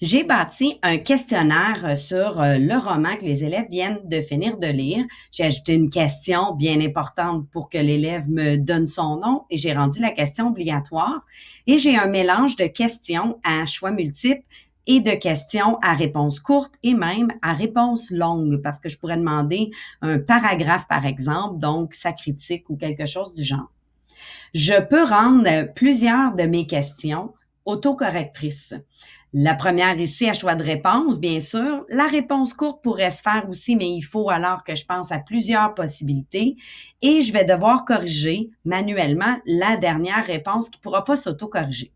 J'ai bâti un questionnaire sur le roman que les élèves viennent de finir de lire. J'ai ajouté une question bien importante pour que l'élève me donne son nom et j'ai rendu la question obligatoire. Et j'ai un mélange de questions à choix multiples et de questions à réponse courte et même à réponse longue parce que je pourrais demander un paragraphe par exemple, donc sa critique ou quelque chose du genre. Je peux rendre plusieurs de mes questions autocorrectrices. La première ici, à choix de réponse, bien sûr. La réponse courte pourrait se faire aussi, mais il faut alors que je pense à plusieurs possibilités et je vais devoir corriger manuellement la dernière réponse qui ne pourra pas s'autocorriger.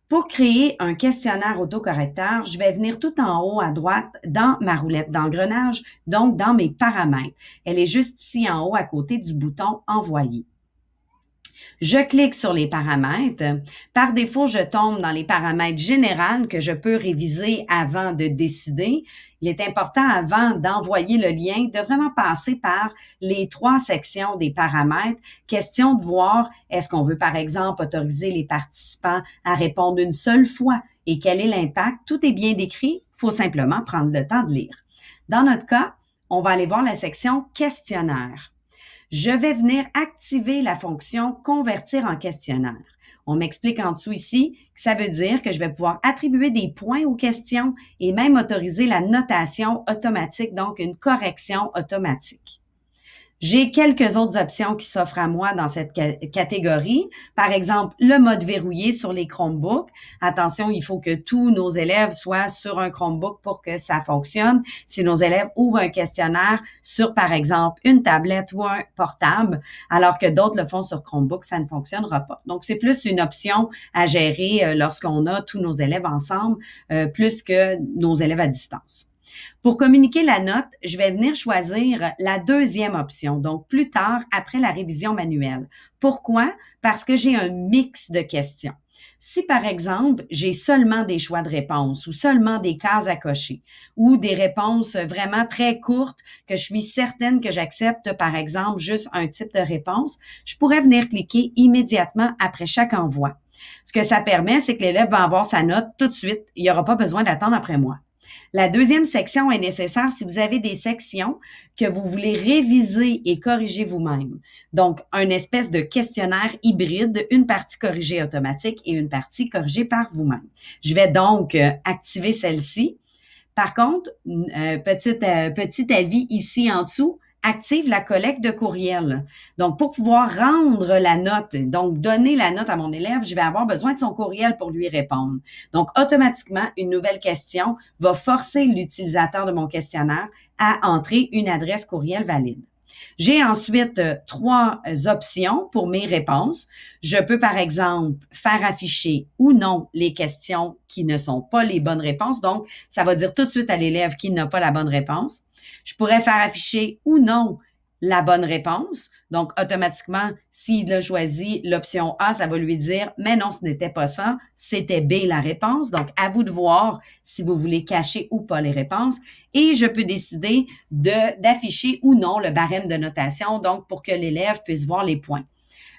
Pour créer un questionnaire autocorrecteur, je vais venir tout en haut à droite dans ma roulette d'engrenage, donc dans mes paramètres. Elle est juste ici en haut à côté du bouton Envoyer. Je clique sur les paramètres. Par défaut, je tombe dans les paramètres généraux que je peux réviser avant de décider. Il est important, avant d'envoyer le lien, de vraiment passer par les 3 sections des paramètres. Question de voir, est-ce qu'on veut, par exemple, autoriser les participants à répondre une seule fois et quel est l'impact? Tout est bien décrit. Il faut simplement prendre le temps de lire. Dans notre cas, on va aller voir la section questionnaire. Je vais venir activer la fonction convertir en questionnaire. On m'explique en dessous ici que ça veut dire que je vais pouvoir attribuer des points aux questions et même autoriser la notation automatique, donc une correction automatique. J'ai quelques autres options qui s'offrent à moi dans cette catégorie. Par exemple, le mode verrouillé sur les Chromebooks. Attention, il faut que tous nos élèves soient sur un Chromebook pour que ça fonctionne. Si nos élèves ouvrent un questionnaire sur, par exemple, une tablette ou un portable, alors que d'autres le font sur Chromebook, ça ne fonctionnera pas. Donc, c'est plus une option à gérer lorsqu'on a tous nos élèves ensemble, plus que nos élèves à distance. Pour communiquer la note, je vais venir choisir la deuxième option, donc plus tard, après la révision manuelle. Pourquoi? Parce que j'ai un mix de questions. Si, par exemple, j'ai seulement des choix de réponse ou seulement des cases à cocher ou des réponses vraiment très courtes que je suis certaine que j'accepte, par exemple, juste un type de réponse, je pourrais venir cliquer immédiatement après chaque envoi. Ce que ça permet, c'est que l'élève va avoir sa note tout de suite. Il n'y aura pas besoin d'attendre après moi. La deuxième section est nécessaire si vous avez des sections que vous voulez réviser et corriger vous-même. Donc, un espèce de questionnaire hybride, une partie corrigée automatique et une partie corrigée par vous-même. Je vais donc activer celle-ci. Par contre, petit avis ici en dessous, active la collecte de courriel. Donc, pour pouvoir rendre la note, donc donner la note à mon élève, je vais avoir besoin de son courriel pour lui répondre. Donc, automatiquement, une nouvelle question va forcer l'utilisateur de mon questionnaire à entrer une adresse courriel valide. J'ai ensuite 3 options pour mes réponses. Je peux, par exemple, faire afficher ou non les questions qui ne sont pas les bonnes réponses. Donc, ça va dire tout de suite à l'élève qu'il n'a pas la bonne réponse. Je pourrais faire afficher ou non la bonne réponse. Donc, automatiquement, s'il a choisi l'option A, ça va lui dire, mais non, ce n'était pas ça, c'était B la réponse. Donc, à vous de voir si vous voulez cacher ou pas les réponses. Et je peux décider d'afficher ou non le barème de notation, donc pour que l'élève puisse voir les points.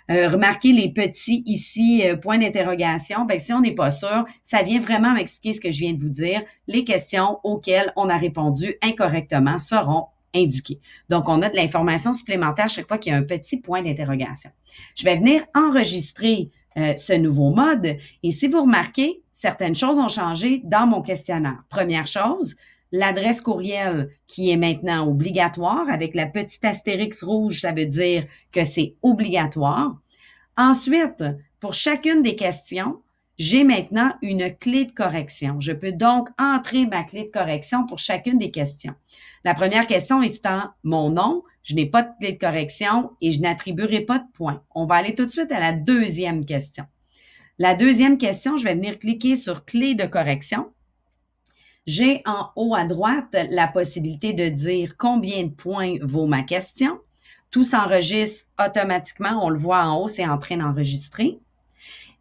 Remarquez les petits ici, points d'interrogation. Ben, si on n'est pas sûr, ça vient vraiment m'expliquer ce que je viens de vous dire. Les questions auxquelles on a répondu incorrectement seront indiquées. Donc, on a de l'information supplémentaire chaque fois qu'il y a un petit point d'interrogation. Je vais venir enregistrer ce nouveau mode et si vous remarquez, certaines choses ont changé dans mon questionnaire. Première chose, l'adresse courriel qui est maintenant obligatoire avec la petite astérix rouge, ça veut dire que c'est obligatoire. Ensuite, pour chacune des questions, j'ai maintenant une clé de correction. Je peux donc entrer ma clé de correction pour chacune des questions. La première question étant mon nom, je n'ai pas de clé de correction et je n'attribuerai pas de points. On va aller tout de suite à la deuxième question. La deuxième question, je vais venir cliquer sur clé de correction. J'ai en haut à droite la possibilité de dire combien de points vaut ma question. Tout s'enregistre automatiquement. On le voit en haut, c'est en train d'enregistrer.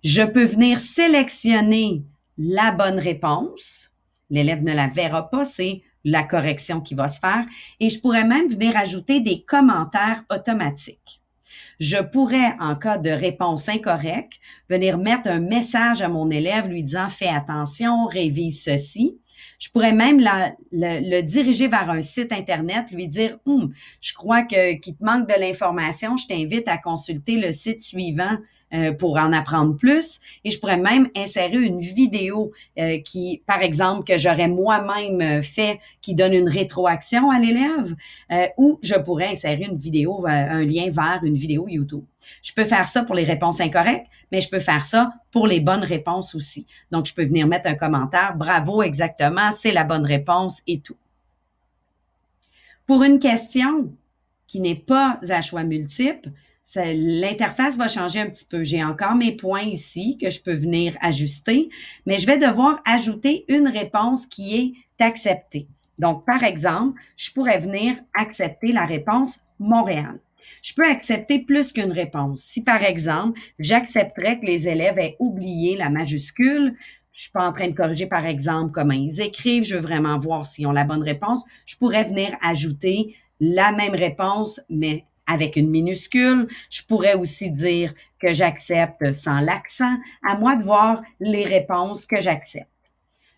Je peux venir sélectionner la bonne réponse. L'élève ne la verra pas, c'est la correction qui va se faire. Et je pourrais même venir ajouter des commentaires automatiques. Je pourrais, en cas de réponse incorrecte, venir mettre un message à mon élève lui disant « Fais attention, révise ceci ». Je pourrais même le diriger vers un site Internet, lui dire je crois qu'il te manque de l'information, je t'invite à consulter le site suivant pour en apprendre plus. Et je pourrais même insérer une vidéo qui, par exemple, que j'aurais moi-même fait, qui donne une rétroaction à l'élève, ou je pourrais insérer une vidéo, un lien vers une vidéo YouTube. Je peux faire ça pour les réponses incorrectes, mais je peux faire ça pour les bonnes réponses aussi. Donc, je peux venir mettre un commentaire, bravo, exactement, c'est la bonne réponse et tout. Pour une question qui n'est pas à choix multiple, l'interface va changer un petit peu. J'ai encore mes points ici que je peux venir ajuster, mais je vais devoir ajouter une réponse qui est acceptée. Donc, par exemple, je pourrais venir accepter la réponse Montréal. Je peux accepter plus qu'une réponse. Si, par exemple, j'accepterais que les élèves aient oublié la majuscule, je suis pas en train de corriger, par exemple, comment ils écrivent, je veux vraiment voir s'ils ont la bonne réponse, je pourrais venir ajouter la même réponse, mais avec une minuscule. Je pourrais aussi dire que j'accepte sans l'accent. À moi de voir les réponses que j'accepte.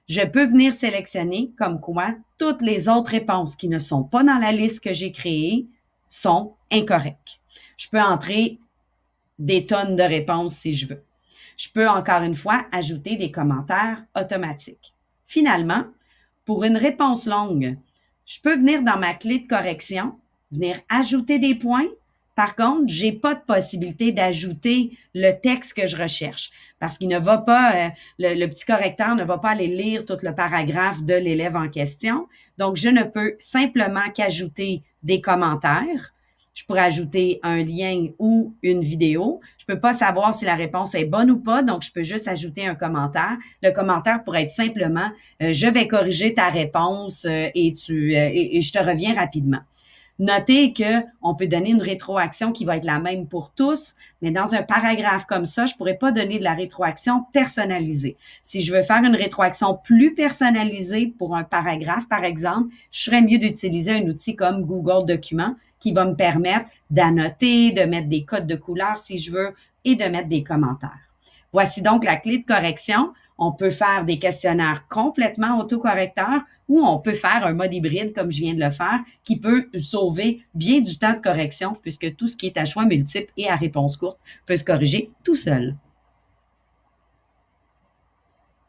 Je peux venir sélectionner comme quoi toutes les autres réponses qui ne sont pas dans la liste que j'ai créée sont incorrectes. Je peux entrer des tonnes de réponses si je veux. Je peux encore une fois ajouter des commentaires automatiques. Finalement, pour une réponse longue, je peux venir dans ma clé de correction, venir ajouter des points. Par contre, j'ai pas de possibilité d'ajouter le texte que je recherche parce qu'il ne va pas, le petit correcteur ne va pas aller lire tout le paragraphe de l'élève en question. Donc, je ne peux simplement qu'ajouter des commentaires. Je pourrais ajouter un lien ou une vidéo. Je peux pas savoir si la réponse est bonne ou pas, donc je peux juste ajouter un commentaire. Le commentaire pourrait être simplement je vais corriger ta réponse et je te reviens rapidement. Notez qu'on peut donner une rétroaction qui va être la même pour tous, mais dans un paragraphe comme ça, je pourrais pas donner de la rétroaction personnalisée. Si je veux faire une rétroaction plus personnalisée pour un paragraphe, par exemple, je serais mieux d'utiliser un outil comme Google Documents qui va me permettre d'annoter, de mettre des codes de couleur si je veux et de mettre des commentaires. Voici donc la clé de correction. On peut faire des questionnaires complètement autocorrecteurs ou on peut faire un mode hybride comme je viens de le faire qui peut sauver bien du temps de correction puisque tout ce qui est à choix multiple et à réponse courte peut se corriger tout seul.